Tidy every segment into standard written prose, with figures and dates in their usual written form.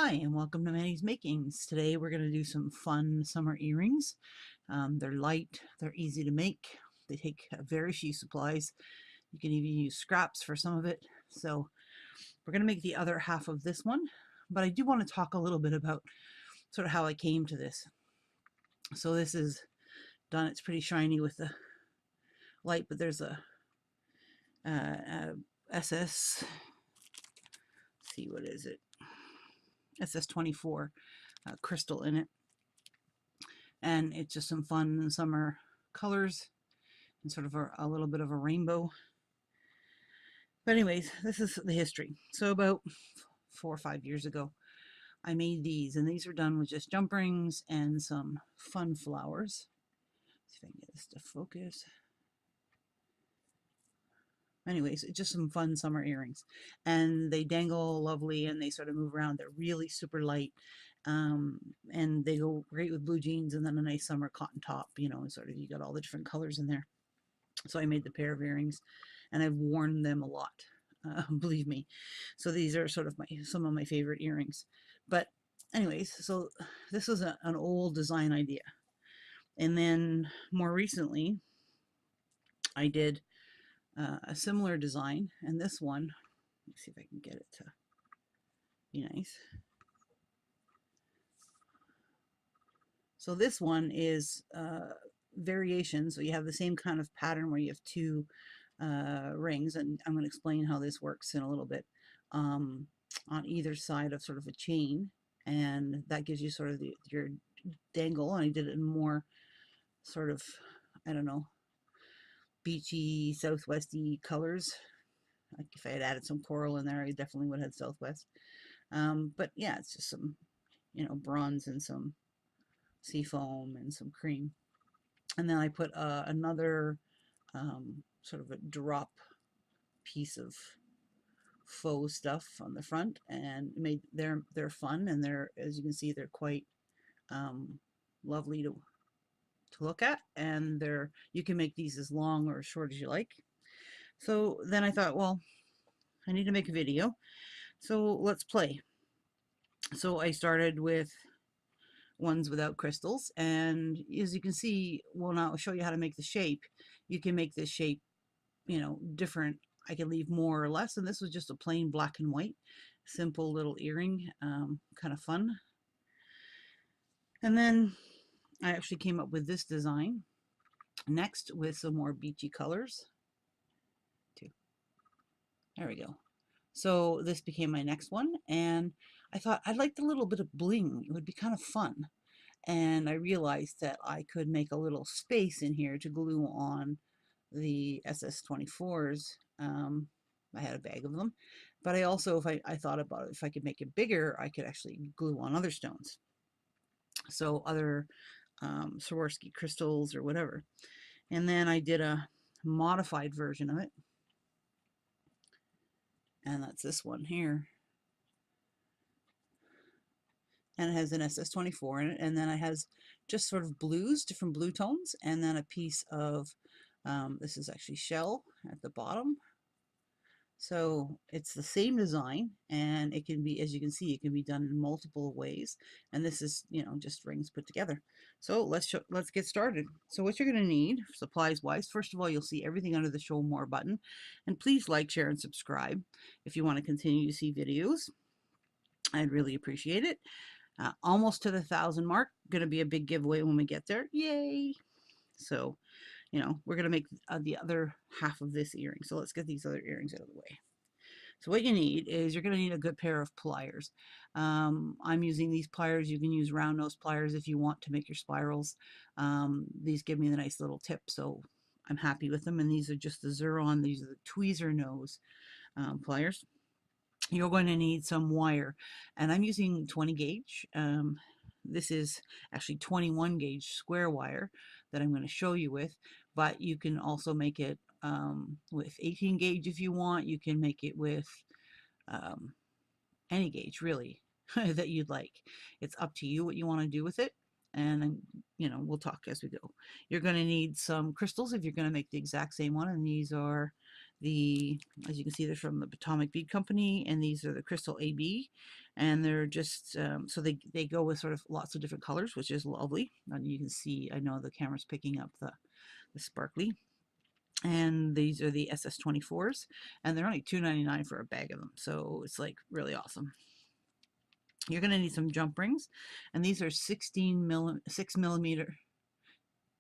Hi, and welcome to Manny's Makings. Today we're going to do some fun summer earrings. They're light, they're easy to make, they take very few supplies. You can even use scraps for some of it. So we're going to make the other half of this one, but I do want to talk a little bit about sort of how I came to this. So this is done, it's pretty shiny with the light, but there's a SS, let's see, what is it? SS24 crystal in it. And it's just some fun summer colors and sort of a little bit of a rainbow. But anyways, this is the history. So about 4 or 5 years ago, I made these, and these were done with just jump rings and some fun flowers. Let's see if I can get this to focus. Anyways, it's just some fun summer earrings, and they dangle lovely and they sort of move around. They're really super light, and they go great with blue jeans and then a nice summer cotton top, you know, and sort of you got all the different colors in there. So I made the pair of earrings, and I've worn them a lot, believe me. So these are sort of some of my favorite earrings. But anyways, so this was an old design idea, and then more recently I did a similar design, and this one, let's see if I can get it to be nice. So this one is variation, so you have the same kind of pattern where you have two rings, and I'm going to explain how this works in a little bit, on either side of sort of a chain, and that gives you sort of your dangle. And I did it in more sort of, I don't know, beachy, southwesty colors. Like if I had added some coral in there, I definitely would have had southwest. But yeah, it's just some, you know, bronze and some sea foam and some cream. And then I put another sort of a drop piece of faux stuff on the front, and made they're fun, and they're, as you can see, they're quite lovely to look at, and you can make these as long or as short as you like. So then I thought, well, I need to make a video, so let's play. So I started with ones without crystals, and as you can see, well, now I'll show you how to make the shape. You can make this shape, you know, different. I can leave more or less, and this was just a plain black and white simple little earring, kind of fun. And then I actually came up with this design next with some more beachy colors too. There we go. So this became my next one, and I thought I'd like a little bit of bling. It would be kind of fun. And I realized that I could make a little space in here to glue on the SS24s. I had a bag of them, but I also, if I thought about it, if I could make it bigger, I could actually glue on other stones. So other Swarovski crystals or whatever. And then I did a modified version of it, and that's this one here. And it has an SS24 in it, and then it has just sort of blues, different blue tones, and then a piece of, this is actually shell at the bottom. So it's the same design, and it can be, as you can see, it can be done in multiple ways, and this is, you know, just rings put together. So let's get started. So what you're going to need supplies wise, first of all, you'll see everything under the show more button, and please like, share, and subscribe if you want to continue to see videos. I'd really appreciate it. Almost to the 1,000 mark. Going to be a big giveaway when we get there. Yay! So, you know, we're going to make the other half of this earring. So let's get these other earrings out of the way. So what you need is, you're going to need a good pair of pliers. I'm using these pliers. You can use round nose pliers if you want to make your spirals. These give me the nice little tip, so I'm happy with them. And these are just the Xuron. These are the tweezer nose pliers. You're going to need some wire, and I'm using 20 gauge. This is actually 21 gauge square wire that I'm going to show you with, but you can also make it with 18 gauge if you want. You can make it with any gauge really that you'd like. It's up to you what you want to do with it, and you know, we'll talk as we go. You're going to need some crystals if you're going to make the exact same one, and these are as you can see, they're from the Atomic Bead Company, and these are the Crystal AB, and they're just so they go with sort of lots of different colors, which is lovely. And you can see, I know the camera's picking up the sparkly. And these are the SS24s, and they're only $2.99 for a bag of them, so it's like really awesome. You're going to need some jump rings, and these are 6 millimeter,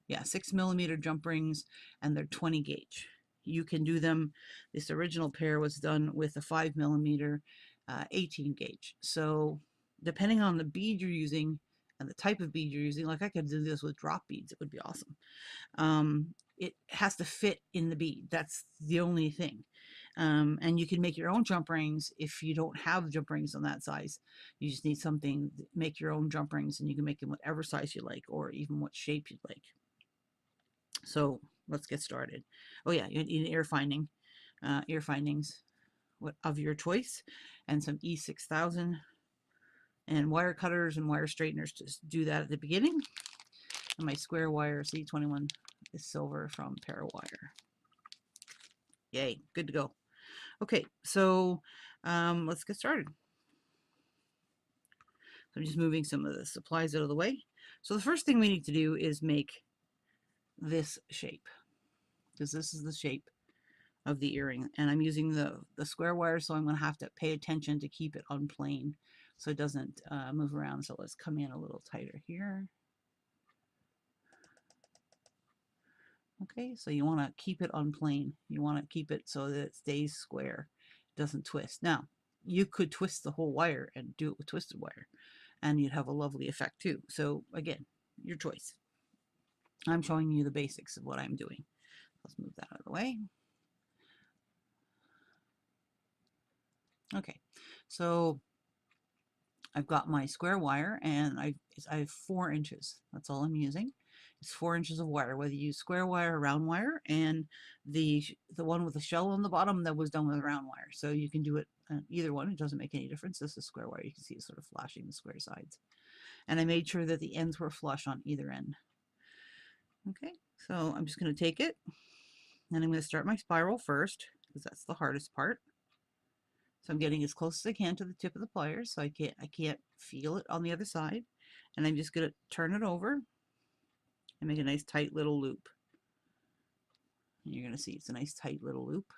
yeah, 6 millimeter jump rings, and they're 20 gauge. You can do them. This original pair was done with a 5 millimeter 18 gauge. So depending on the bead you're using and the type of bead you're using, like I could do this with drop beads, it would be awesome. It has to fit in the bead. That's the only thing. And you can make your own jump rings if you don't have jump rings on that size. You just need something, make your own jump rings, and you can make them whatever size you like, or even what shape you'd like. So let's get started. Oh yeah, you need ear findings of your choice, and some E6000 and wire cutters and wire straighteners to do that at the beginning. And my square wire C21 is silver from ParaWire. Yay, good to go. Okay, so let's get started. I'm just moving some of the supplies out of the way. So the first thing we need to do is make this shape, because this is the shape of the earring, and I'm using the square wire, so I'm going to have to pay attention to keep it on plane so it doesn't move around. So let's come in a little tighter here. Okay, so you want to keep it on plane. You want to keep it so that it stays square, doesn't twist. Now, you could twist the whole wire and do it with twisted wire, and you'd have a lovely effect too. So again, your choice. I'm showing you the basics of what I'm doing. Let's move that out of the way. Okay, so I've got my square wire, and I have 4 inches. That's all I'm using. It's 4 inches of wire, whether you use square wire or round wire, and the one with the shell on the bottom, that was done with round wire. So you can do it either one. It doesn't make any difference. This is square wire. You can see it sort of flashing the square sides. And I made sure that the ends were flush on either end. Okay, so I'm just going to take it, and I'm going to start my spiral first, because that's the hardest part. So I'm getting as close as I can to the tip of the pliers, so I can't feel it on the other side. And I'm just going to turn it over and make a nice tight little loop. And you're going to see it's a nice tight little loop.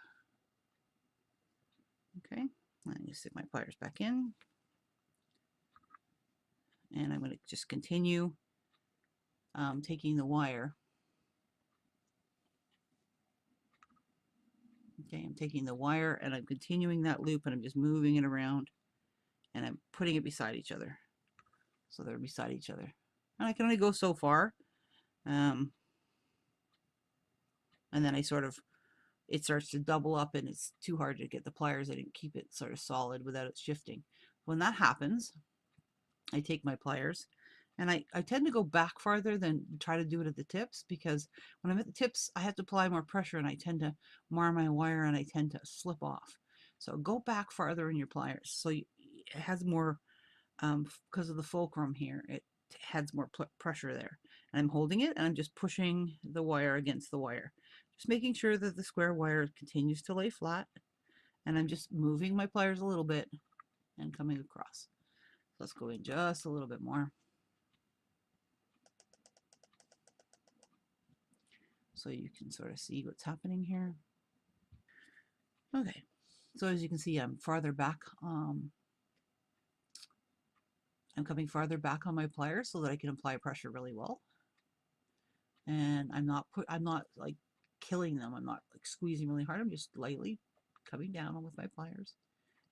Okay, I'm just stick my pliers back in. And I'm going to just continue taking the wire. Okay, I'm taking the wire and I'm continuing that loop, and I'm just moving it around, and I'm putting it beside each other. So they're beside each other. And I can only go so far. And then it starts to double up, and it's too hard to get the pliers in and keep it sort of solid without it shifting. When that happens, I take my pliers, and I tend to go back farther than try to do it at the tips, because when I'm at the tips, I have to apply more pressure, and I tend to mar my wire, and I tend to slip off. So go back farther in your pliers. So it has more, because of the fulcrum here, it has more pressure there. And I'm holding it, and I'm just pushing the wire against the wire. Just making sure that the square wire continues to lay flat, and I'm just moving my pliers a little bit and coming across. Let's go in just a little bit more. So you can sort of see what's happening here. Okay, so as you can see, I'm farther back. I'm coming farther back on my pliers so that I can apply pressure really well. And I'm not like killing them. I'm not like squeezing really hard. I'm just lightly coming down with my pliers,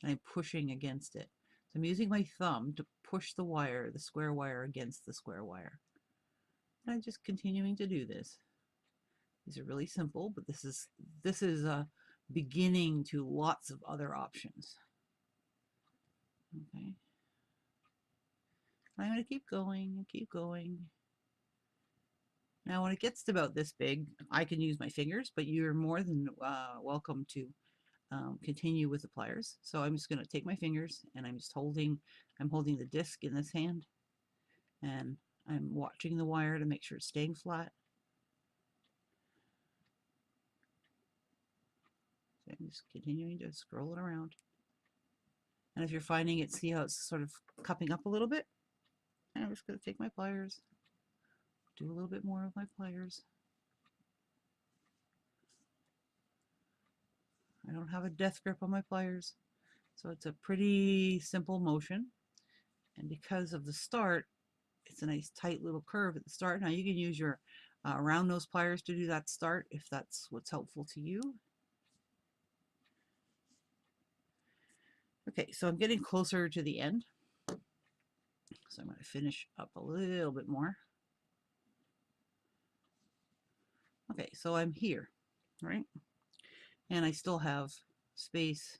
and I'm pushing against it. So I'm using my thumb to push the wire, the square wire, against the square wire. And I'm just continuing to do this. These are really simple, but this is a beginning to lots of other options. Okay. I'm going to keep going and keep going. Now, when it gets to about this big, I can use my fingers, but you're more than welcome to continue with the pliers. So I'm just going to take my fingers, and I'm holding the disc in this hand, and I'm watching the wire to make sure it's staying flat. just continuing to scroll it around. And if you're finding it, see how it's sort of cupping up a little bit? And I'm just going to take my pliers, do a little bit more of my pliers. I don't have a death grip on my pliers, so it's a pretty simple motion. And because of the start, it's a nice tight little curve at the start. Now you can use your round nose pliers to do that start if that's what's helpful to you. Okay, so I'm getting closer to the end. So I'm going to finish up a little bit more. Okay, so I'm here, right? And I still have space.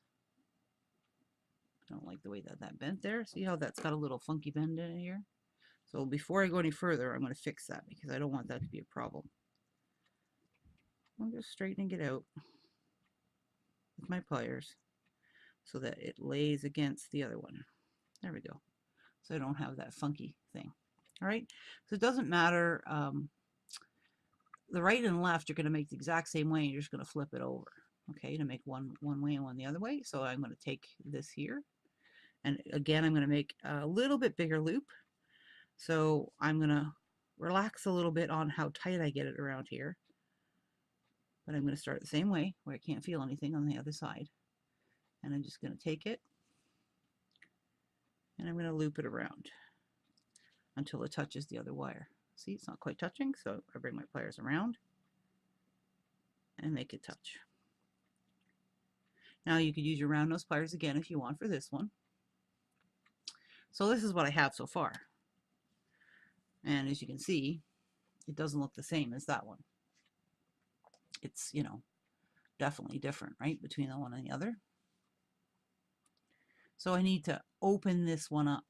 I don't like the way that bent there. See how that's got a little funky bend in it here? So before I go any further, I'm going to fix that because I don't want that to be a problem. I'm just straightening it out with my pliers so that it lays against the other one. There we go. So I don't have that funky thing. All right. So it doesn't matter. The right and left, you're going to make the exact same way. And you're just going to flip it over. Okay, to make one way and one the other way. So I'm going to take this here. And again, I'm going to make a little bit bigger loop. So I'm going to relax a little bit on how tight I get it around here. But I'm going to start the same way where I can't feel anything on the other side. And I'm just going to take it and I'm going to loop it around until it touches the other wire. See, it's not quite touching, so I bring my pliers around and make it touch. Now you could use your round nose pliers again if you want for this one. So this is what I have so far. And as you can see, it doesn't look the same as that one. It's, you know, definitely different, right, between the one and the other. So I need to open this one up.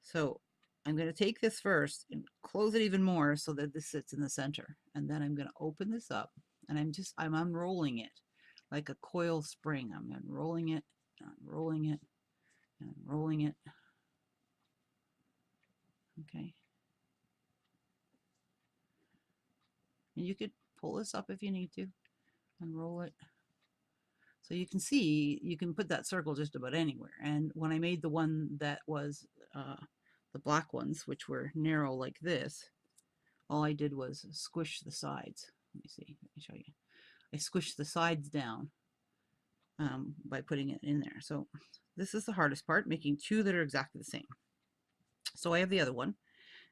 So I'm going to take this first and close it even more so that this sits in the center. And then I'm going to open this up and I'm unrolling it like a coil spring. I'm unrolling it, unrolling it, and unrolling it. Okay. And you could pull this up if you need to, unroll it. So you can see, you can put that circle just about anywhere. And when I made the one that was the black ones, which were narrow like this, all I did was squish the sides. Let me see, let me show you. I squished the sides down by putting it in there. So this is the hardest part, making two that are exactly the same. So I have the other one,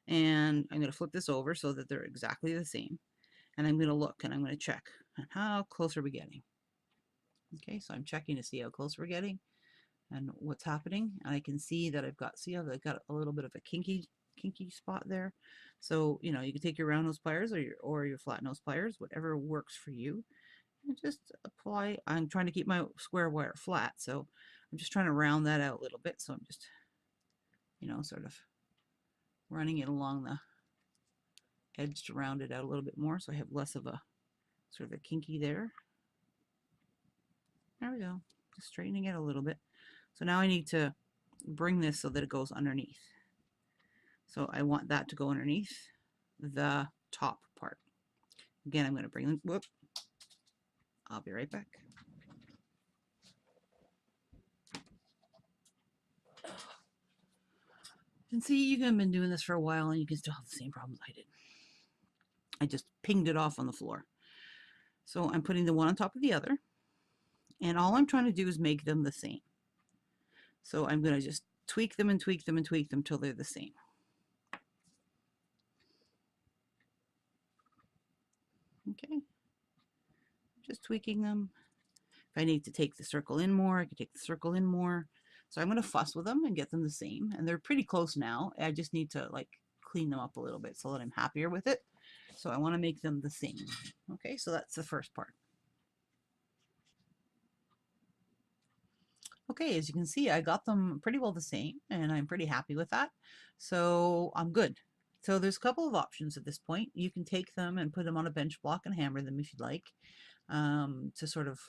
and I'm going to flip this over so that they're exactly the same. And I'm going to look and I'm going to check how close are we getting. Okay, so I'm checking to see how close we're getting and what's happening. And I can see that I've got, see how I've got a little bit of a kinky spot there. So, you know, you can take your round nose pliers or your flat nose pliers, whatever works for you, and just apply. I'm trying to keep my square wire flat, so I'm just trying to round that out a little bit. So I'm just, you know, sort of running it along the edge to round it out a little bit more, so I have less of a sort of a kinky there. There we go. Just straightening it a little bit. So now I need to bring this so that it goes underneath. So I want that to go underneath the top part. Again, I'm going to bring them. Whoop. I'll be right back. And see, you can have been doing this for a while and you can still have the same problems I did. I just pinged it off on the floor. So I'm putting the one on top of the other. And all I'm trying to do is make them the same. So I'm going to just tweak them and tweak them and tweak them till they're the same. Okay. Just tweaking them. If I need to take the circle in more, I can take the circle in more. So I'm going to fuss with them and get them the same. And they're pretty close now. I just need to like clean them up a little bit so that I'm happier with it. So I want to make them the same. Okay, so that's the first part. Okay, as you can see, I got them pretty well the same, and I'm pretty happy with that. So I'm good. So there's a couple of options at this point. You can take them and put them on a bench block and hammer them if you'd like, to sort of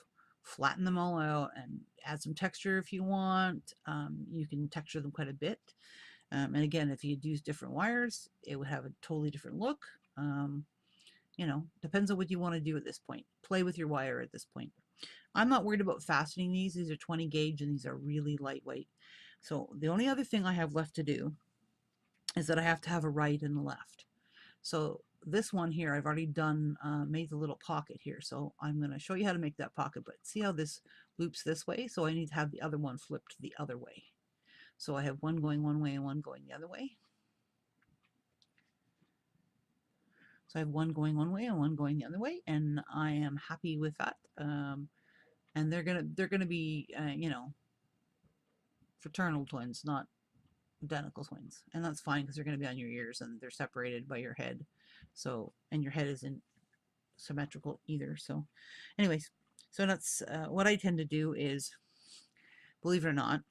flatten them all out and add some texture if you want. You can texture them quite a bit. And again, if you'd use different wires, it would have a totally different look. You know, depends on what you want to do at this point. Play with your wire at this point. I'm not worried about fastening these. These are 20 gauge and these are really lightweight. So the only other thing I have left to do is that I have to have a right and a left. So this one here, I've already done, made the little pocket here. So I'm going to show you how to make that pocket, but see how this loops this way? So I need to have the other one flipped the other way. So I have one going one way and one going the other way. So I have one going one way and one going the other way, and I am happy with that. And they're gonna be, you know, fraternal twins, not identical twins, and that's fine because they're going to be on your ears and they're separated by your head. So, and your head isn't symmetrical either. So, anyways, so that's what I tend to do is, believe it or not,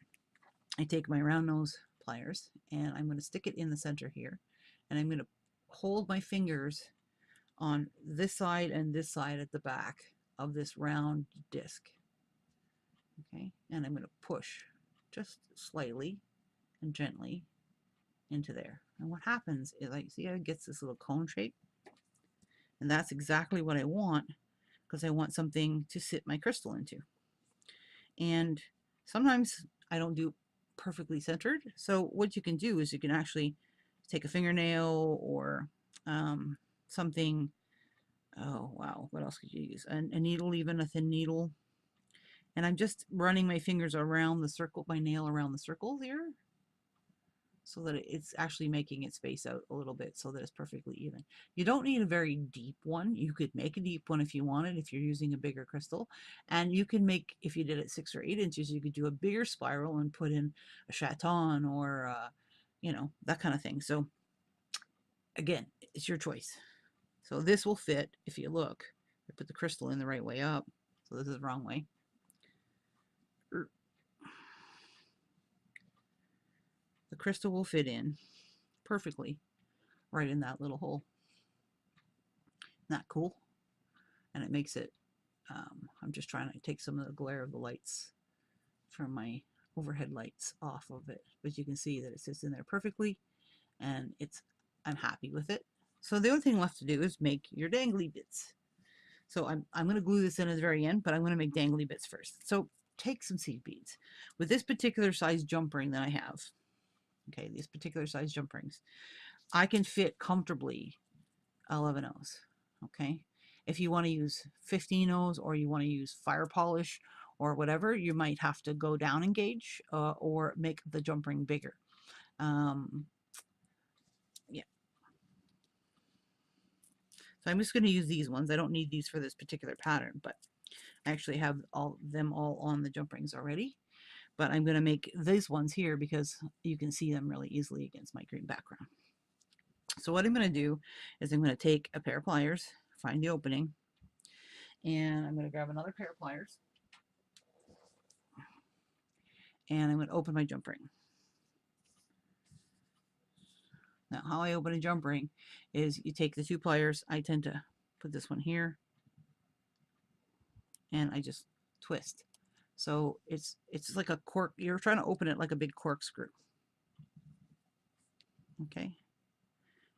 I take my round nose pliers and I'm going to stick it in the center here, and I'm going to hold my fingers on this side and this side at the back of this round disc. Okay, and I'm going to push just slightly and gently into there. And what happens is, like, see how it gets this little cone shape? And that's exactly what I want, because I want something to sit my crystal into. And sometimes I don't do perfectly centered. So what you can do is you can actually take a fingernail or something. Oh, wow. What else could you use? A needle, even a thin needle. And I'm just running my fingers around the circle, my nail around the circle here, so that it's actually making it space out a little bit so that it's perfectly even. You don't need a very deep one. You could make a deep one if you wanted, if you're using a bigger crystal. And you can make, if you did it 6 or 8 inches, you could do a bigger spiral and put in a chaton or, you know, that kind of thing. So again, it's your choice. So this will fit if you look. I put the crystal in the right way up. So this is the wrong way. The crystal will fit in perfectly right in that little hole. Isn't that cool? And it makes it, I'm just trying to take some of the glare of the lights from my overhead lights off of it, but you can see that it sits in there perfectly, and I'm happy with it. So the only thing left to do is make your dangly bits. So I'm going to glue this in at the very end, but I'm going to make dangly bits first. So take some seed beads. With this particular size jump ring that I have, okay, these particular size jump rings, I can fit comfortably 11 O's. Okay, if you want to use 15 O's or you want to use fire polish or whatever, you might have to go down in gauge or make the jump ring bigger. Yeah. So I'm just going to use these ones. I don't need these for this particular pattern, but I actually have them all on the jump rings already. But I'm going to make these ones here because you can see them really easily against my green background. So what I'm going to do is I'm going to take a pair of pliers, find the opening, and I'm going to grab another pair of pliers, and I'm going to open my jump ring. Now, how I open a jump ring is you take the 2 pliers. I tend to put this one here, and I just twist. So it's like a cork. You're trying to open it like a big corkscrew. Okay.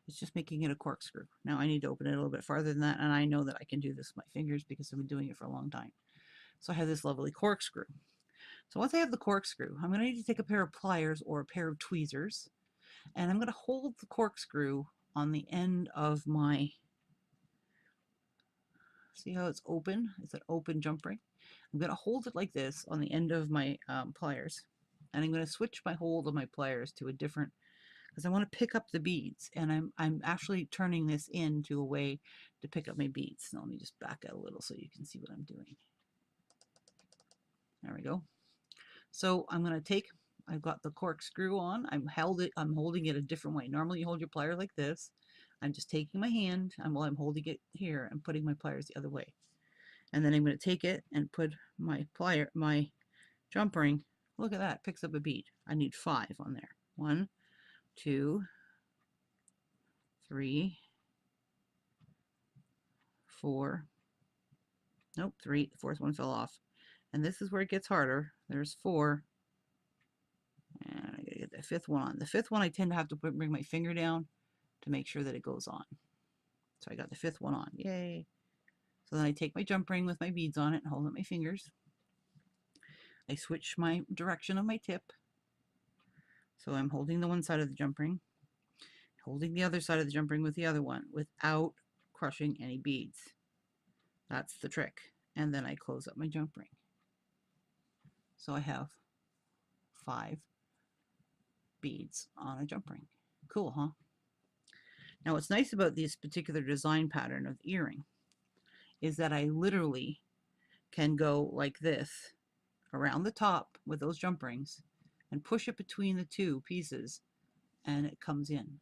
It's just making it a corkscrew. Now I need to open it a little bit farther than that, and I know that I can do this with my fingers because I've been doing it for a long time. So I have this lovely corkscrew. So once I have the corkscrew, I'm going to need to take a pair of pliers or a pair of tweezers, and I'm going to hold the corkscrew on the end of my, see how it's open? It's an open jump ring. I'm going to hold it like this on the end of my pliers, and I'm going to switch my hold of my pliers to a different, because I want to pick up the beads, and I'm actually turning this into a way to pick up my beads. Now let me just back out a little so you can see what I'm doing. There we go. So I'm going to take, I've got the corkscrew on, I'm holding it a different way. Normally you hold your plier like this. I'm just taking my hand, while I'm holding it here, and putting my pliers the other way. And then I'm going to take it and put my jump ring. Look at that, picks up a bead. I need 5 on there. 1, 2, 3, 4. Nope, 3. The 4th one fell off. And this is where it gets harder. There's 4. And I gotta get the 5th one on. The 5th one I tend to have to bring my finger down to make sure that it goes on. So I got the 5th one on. Yay. So then I take my jump ring with my beads on it and hold up my fingers. I switch my direction of my tip. So I'm holding the one side of the jump ring, holding the other side of the jump ring with the other one without crushing any beads. That's the trick. And then I close up my jump ring. So I have 5 beads on a jump ring. Cool, huh? Now what's nice about this particular design pattern of earring is that I literally can go like this around the top with those jump rings and push it between the 2 pieces and it comes in.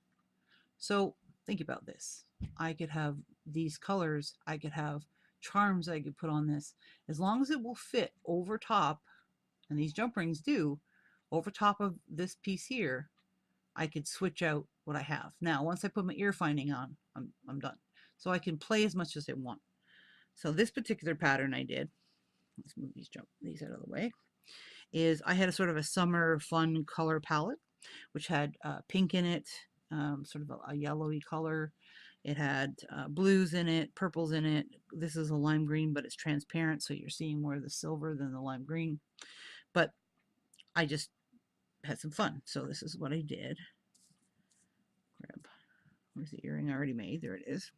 So think about this. I could have these colors, I could have charms I could put on this, as long as it will fit over top, and these jump rings do, over top of this piece here, I could switch out what I have. Now, once I put my ear finding on, I'm done. So I can play as much as I want. So this particular pattern I did, let's move these out of the way, is I had a sort of a summer fun color palette, which had pink in it, sort of a yellowy color. It had blues in it, purples in it. This is a lime green, but it's transparent, so you're seeing more of the silver than the lime green. But I just had some fun. So this is what I did. Grab, where's the earring I already made? There it is.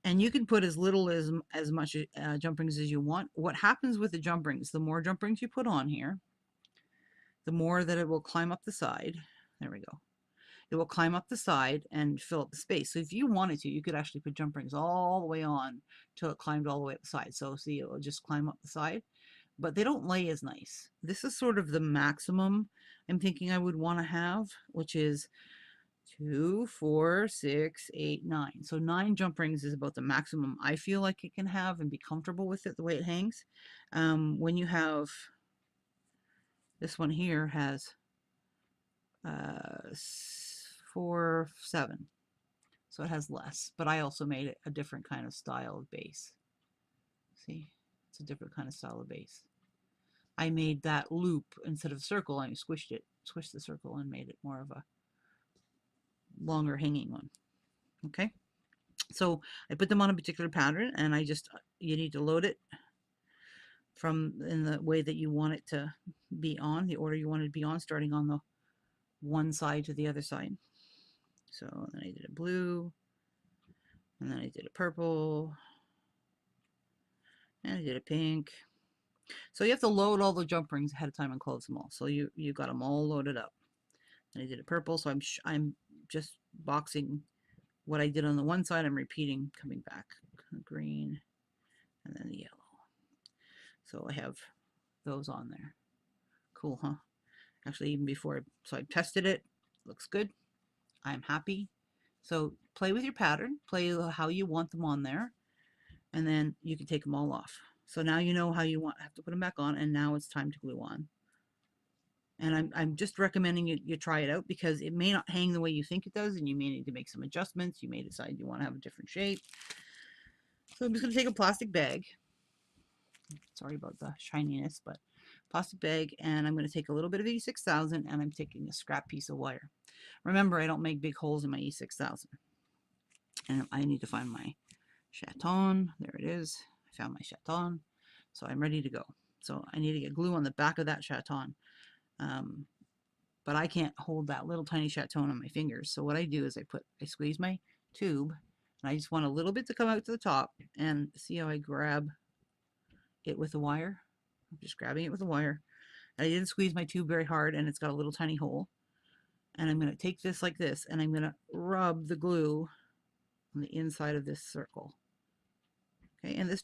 And you can put as little as much jump rings as you want. What happens with the jump rings, the more jump rings you put on here, the more that it will climb up the side. There we go. It will climb up the side and fill up the space. So if you wanted to, you could actually put jump rings all the way on till it climbed all the way up the side. So see, it will just climb up the side, but they don't lay as nice. This is sort of the maximum I'm thinking I would want to have, which is 2, 4, 6, 8, 9. So 9 jump rings is about the maximum I feel like it can have and be comfortable with it the way it hangs. When you have this one here has 4, 7. So it has less, but I also made it a different kind of style of base. See, it's a different kind of style of base. I made that loop instead of circle. I squished the circle and made it more of a longer hanging one. Okay, so I put them on a particular pattern, and you need to load it from in the way that you want it to be on, the order you want it to be on, starting on the one side to the other side. So then I did a blue, and then I did a purple, and I did a pink. So you have to load all the jump rings ahead of time and close them all. So you got them all loaded up. And I did a purple, so I'm just boxing what I did on the one side. I'm repeating, coming back, green, and then the yellow. So I have those on there. Cool, huh? Actually, even before so I tested it, looks good. I'm happy. So play with your pattern, play how you want them on there, and then you can take them all off. So now you know how you have to put them back on, and now it's time to glue on. And I'm just recommending you try it out, because it may not hang the way you think it does, and you may need to make some adjustments. You may decide you want to have a different shape. So I'm just going to take a plastic bag. Sorry about the shininess, but plastic bag, and I'm going to take a little bit of E6000, and I'm taking a scrap piece of wire. Remember, I don't make big holes in my E6000. And I need to find my chaton. There it is. I found my chaton. So I'm ready to go. So I need to get glue on the back of that chaton. But I can't hold that little tiny chaton on my fingers. So what I do is I squeeze my tube, and I just want a little bit to come out to the top, and see how I grab it with the wire. I'm just grabbing it with the wire. And I didn't squeeze my tube very hard, and it's got a little tiny hole. And I'm going to take this like this, and I'm going to rub the glue on the inside of this circle. Okay, and this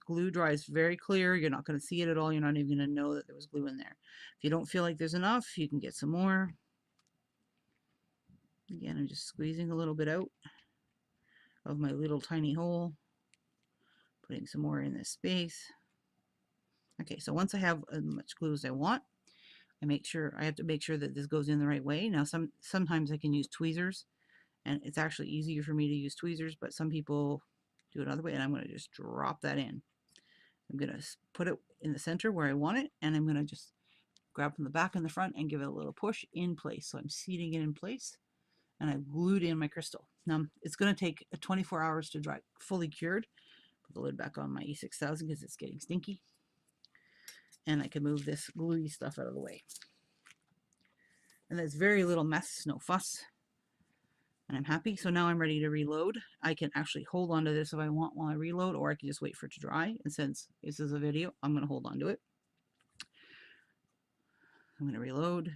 glue dries very clear. You're not going to see it at all. You're not even going to know that there was glue in there. If you don't feel like there's enough, you can get some more. Again, I'm just squeezing a little bit out of my little tiny hole, putting some more in this space. Okay, so once I have as much glue as I want, I have to make sure that this goes in the right way. Now sometimes I can use tweezers, and it's actually easier for me to use tweezers, but some people do it another way, and I'm going to just drop that in. I'm going to put it in the center where I want it, and I'm going to just grab from the back and the front and give it a little push in place. So I'm seating it in place, and I glued in my crystal. Now it's going to take 24 hours to dry, fully cured. Put the lid back on my E6000 because it's getting stinky. And I can move this gluey stuff out of the way. And there's very little mess, no fuss. And I'm happy. So now I'm ready to reload. I can actually hold on to this if I want while I reload, or I can just wait for it to dry. And since this is a video, I'm going to hold on to it. I'm going to reload.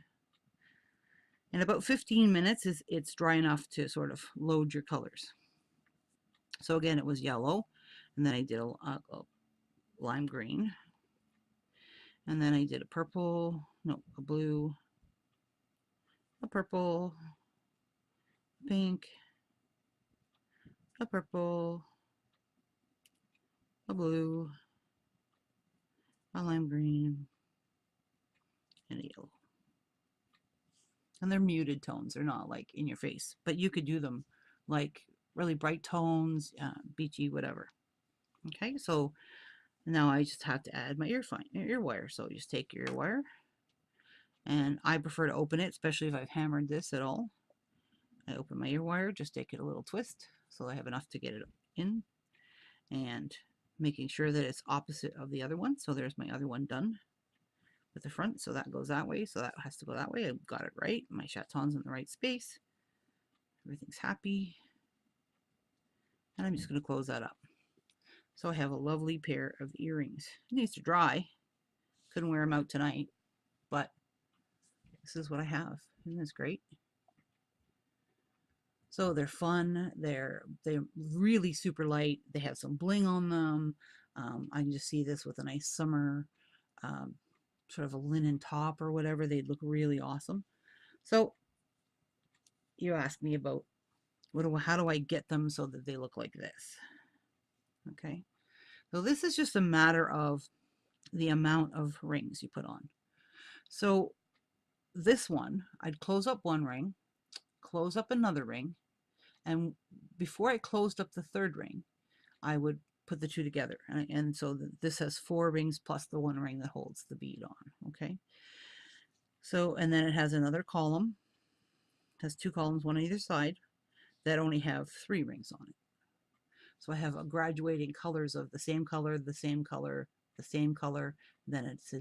In about 15 minutes, it's dry enough to sort of load your colors. So again, it was yellow, and then I did a lime green, and then I did a purple, no, a blue, a purple, pink, a purple, a blue, a lime green, and a yellow. And they're muted tones. They're not like in your face, but you could do them like really bright tones, beachy, whatever. Okay, so now I just have to add my ear wire. So just take your ear wire, and I prefer to open it, especially if I've hammered this at all. I open my ear wire, just take it a little twist so I have enough to get it in, and making sure that it's opposite of the other one. So there's my other one done with the front, so that goes that way, so that has to go that way. I got it right. My chaton's in the right space. Everything's happy. And I'm just going to close that up. So I have a lovely pair of earrings. It needs to dry. Couldn't wear them out tonight, but this is what I have. Isn't this great? So they're fun. They're really super light. They have some bling on them. I can just see this with a nice summer sort of a linen top or whatever. They'd look really awesome. So you asked me about how do I get them so that they look like this? Okay, so this is just a matter of the amount of rings you put on. So this one, I'd close up one ring, close up another ring, and before I closed up the third ring, I would put the two together. And so this has 4 rings plus the 1 ring that holds the bead on. Okay, so and then it has another column, has 2 columns, one on either side, that only have 3 rings on it. So I have a graduating colors of the same color, the same color, the same color. Then it's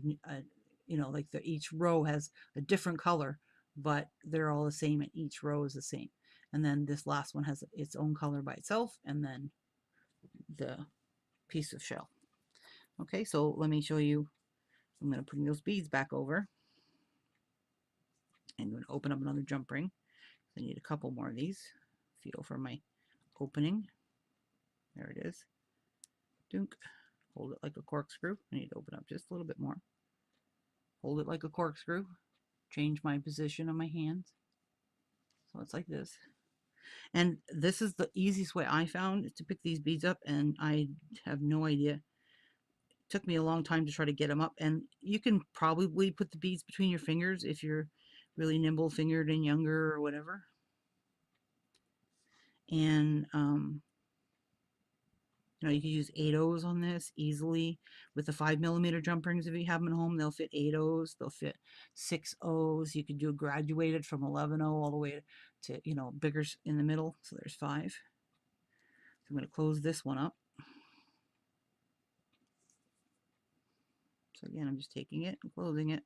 you know, like each row has a different color, but they're all the same, and each row is the same. And then this last one has its own color by itself, and then the piece of shell. Okay, so let me show you. I'm going to bring those beads back over. I'm going to open up another jump ring. I need a couple more of these. Feel for my opening. There it is. Dunk. Hold it like a corkscrew. I need to open up just a little bit more. Hold it like a corkscrew. Change my position of my hands. So it's like this. And this is the easiest way I found to pick these beads up, and I have no idea. It took me a long time to try to get them up, and you can probably put the beads between your fingers if you're really nimble fingered and younger or whatever. And you know, you can use 8/0s on this easily with the 5mm jump rings. If you have them at home, they'll fit 8/0s, they'll fit 6/0s. You could do a graduated from 11/0 all the way to, you know, bigger in the middle. So there's 5. So I'm going to close this one up. So again, I'm just taking it and closing it.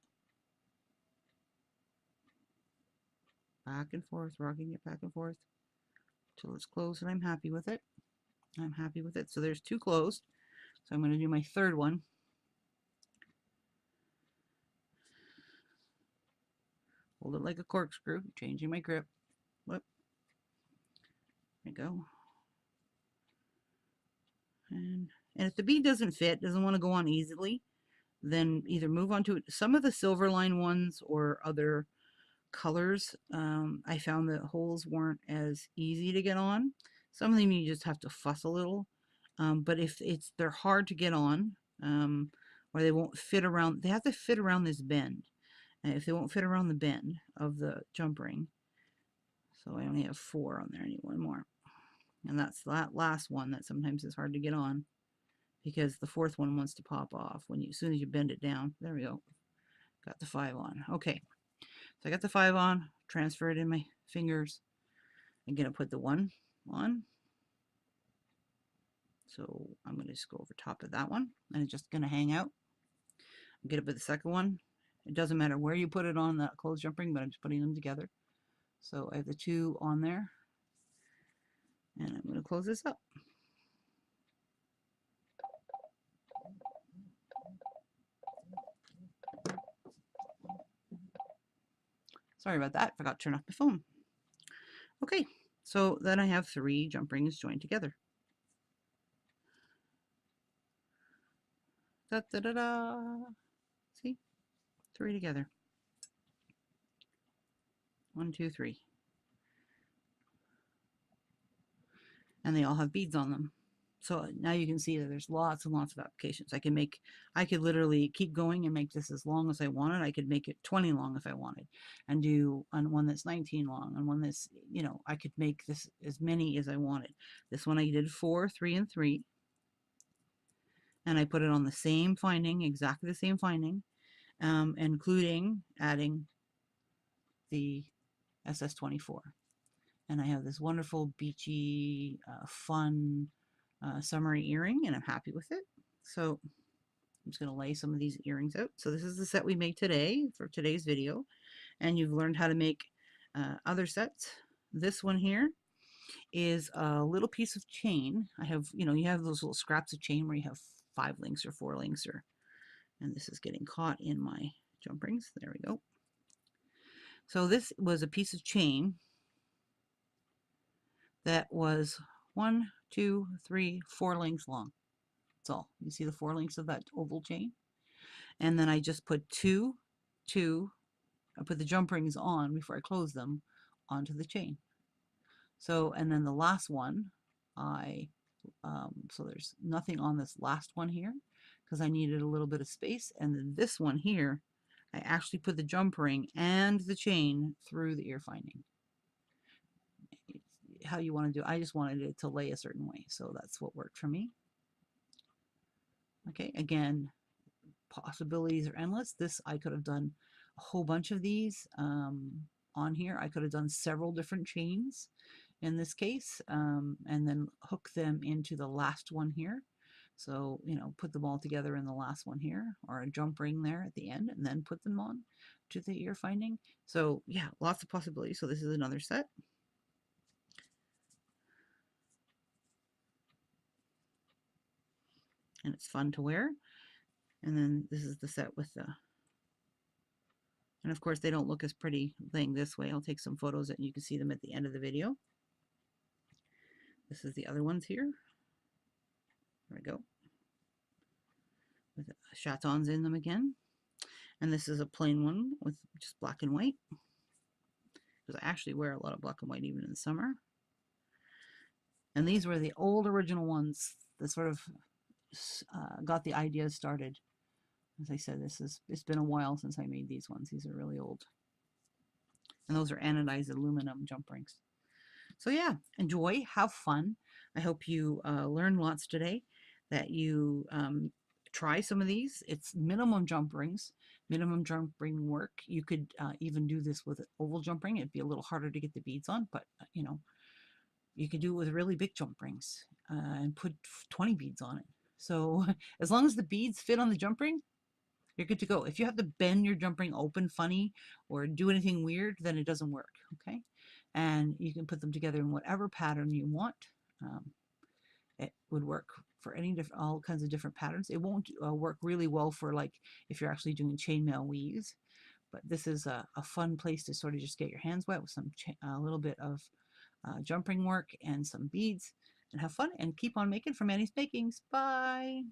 Back and forth, rocking it back and forth till it's closed, and I'm happy with it. I'm happy with it. So there's 2 closed. So I'm going to do my third one. Hold it like a corkscrew, changing my grip. Whoop. There we go. And if the bead doesn't fit, doesn't want to go on easily, then either move on to it. Some of the silver line ones or other colors, I found that holes weren't as easy to get on. Some of them you just have to fuss a little, but if they're hard to get on, or they won't fit around, they have to fit around this bend. And if they won't fit around the bend of the jump ring, so I only have 4 on there, I need 1 more. And that's that last one that sometimes is hard to get on because the 4th one wants to pop off as soon as you bend it down. There we go. Got the 5 on. Okay. So I got the 5 on, transfer it in my fingers, I'm going to put the one on. So I'm going to just go over top of that one, and it's just going to hang out. I'm going to put the second one. It doesn't matter where you put it on the closed jump ring, but I'm just putting them together. So I have the two on there, and I'm going to close this up. Sorry about that. Forgot to turn off my phone. Okay, so then I have 3 jump rings joined together. Da, da, da, da. See? 3 together. 1, 2, 3. And they all have beads on them. So now you can see that there's lots and lots of applications. I could literally keep going and make this as long as I wanted. I could make it 20 long if I wanted, and do on one that's 19 long, and one that's, you know, I could make this as many as I wanted. This one I did 4, 3, and 3. And I put it on the same finding, exactly the same finding, including adding the SS24. And I have this wonderful beachy, fun, summery earring, and I'm happy with it. So I'm just going to lay some of these earrings out. So this is the set we made today for today's video, and you've learned how to make other sets. This one here is a little piece of chain. I have, you know, you have those little scraps of chain where you have 5 links or 4 links, or, and this is getting caught in my jump rings. There we go. So this was a piece of chain that was 1, 2, 3, 4 links long. That's all. You see the 4 links of that oval chain? And then I just put I put the jump rings on before I close them onto the chain. So, and then the last one, so there's nothing on this last one here because I needed a little bit of space. And then this one here, I actually put the jump ring and the chain through the ear finding. How you want to do it. I just wanted it to lay a certain way, so that's what worked for me. Okay, again, possibilities are endless. This, I could have done a whole bunch of these on here. I could have done several different chains in this case, and then hook them into the last one here. So, you know, put them all together in the last one here, or a jump ring there at the end, and then put them on to the ear finding. So yeah, lots of possibilities. So this is another set. And it's fun to wear. And then this is the set with the, and of course they don't look as pretty laying this way. I'll take some photos and you can see them at the end of the video. This is the other ones here. There we go. With chatons in them again. And this is a plain one with just black and white, because I actually wear a lot of black and white even in the summer. And these were the old original ones that sort of got the idea started. As I said, it's been a while since I made these ones. These are really old. And those are anodized aluminum jump rings. So yeah, enjoy, have fun. I hope you learned lots today, that you try some of these. It's minimum jump rings, minimum jump ring work. You could even do this with an oval jump ring. It'd be a little harder to get the beads on, but you know, you could do it with really big jump rings and put 20 beads on it. So as long as the beads fit on the jump ring, you're good to go. If you have to bend your jump ring open funny or do anything weird, then it doesn't work, okay? And you can put them together in whatever pattern you want. It would work for all kinds of different patterns. It won't work really well for, like, if you're actually doing chainmail weaves, but this is a fun place to sort of just get your hands wet with a little bit of jump ring work and some beads, and have fun and keep on making from Annie's Makings. Bye.